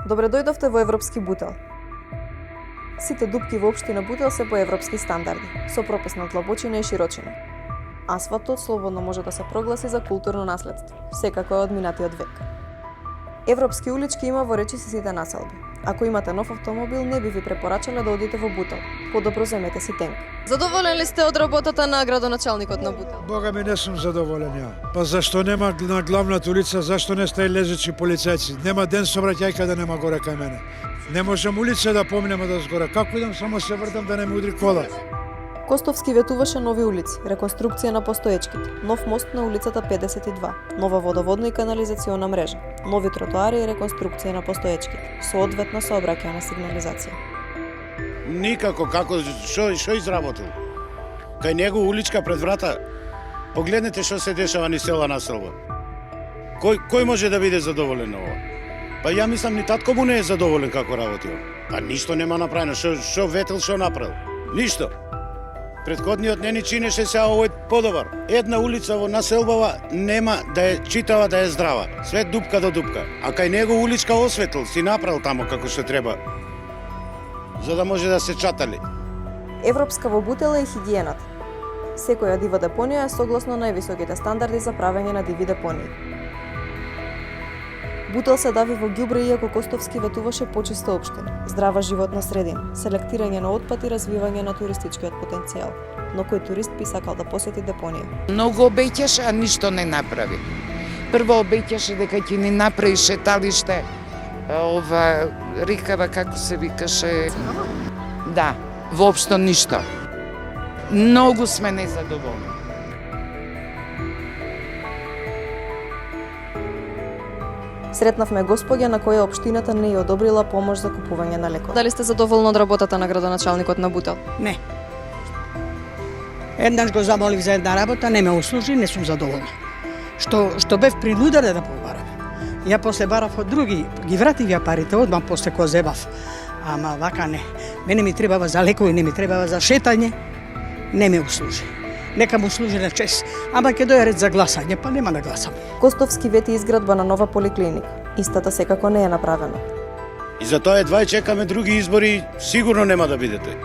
Добре дојдовте во Европски Бутел. Сите дупки во општина Бутел се по европски стандарди, со пропис на длабочина и широчина. Асфалтот слободно може да се прогласи за културно наследство, секако е од минатиот век. Европски улички има во речиси сите населби. Ако имате нов автомобил, не би ви препорачале да одите во Бутел. Подобро земете си тенк. Задоволен ли сте од работата на градоначалникот на Бутел? Бога ми, не сум задоволен ја. Па зашто нема на главната улица, зашто не стаи лежачи полицајци? Нема ден сообраќајка да нема горе кај мене. Не можам улица да поминем да згора. Како идам само се вртам да не ме удри кола? Костовски ветуваше нови улици, реконструкција на постоечките, нов мост на улицата 52, нова водоводна и канализациона мрежа, нови тротоари и реконструкција на постоечките, соодветна сообраќајна сигнализација. Никако, како, што изработил? Кај него уличка пред врата. Погледнете што се дешава ни села населба. Кој може да биде задоволен ова? Па ја мислам ни татко му не е задоволен како работил. Па ништо нема направено. Што ветел, што направил? Ништо. Предходниот не ни чинеше, сега овој подобар. Една улица во населбава нема да е читава, да е здрава. Свет дупка до дупка. А кај него уличка осветл, си направил тамо како што треба. За да може да се чатали. Европска во Бутел е и хигиената. Секоја дива депонија е согласно највисоките стандарди за правење на диви депонии. Бутел се дави во ѓубре иако Костовски ветуваше почиста општина, здрава животна средина, селектирање на отпад и развивање на туристичкиот потенцијал. Но кој турист би сакал да посети депонија? Многу обеќаше, а ништо не направи. Прво обеќаше дека ќе ни направи шеталиште, ова рикава, како се викаше. Да, воопшто ништо. Многу сме незадоволни. Сретнавме господја на која општината не ја одобрила помош за купување на лекови. Дали сте задоволни од работата на градоначалникот на Бутел? Не. Еднаш го замолив за една работа, не ме услужи, не сум задоволна. Што бев принудена да побарам. Ја после барав од други, ги вратив ја парите, одма после ко зебав. Ама вака не. Мене ми требава за лекови, не ми требава за шетање, не ме услужи. Нека му служи на чест. Ама ќе дојде ред за гласање, па нема да гласам. Костовски вети изградба на нова поликлиника. Истата секако не е направена. И за тоа едва чекаме други избори, сигурно нема да бидете.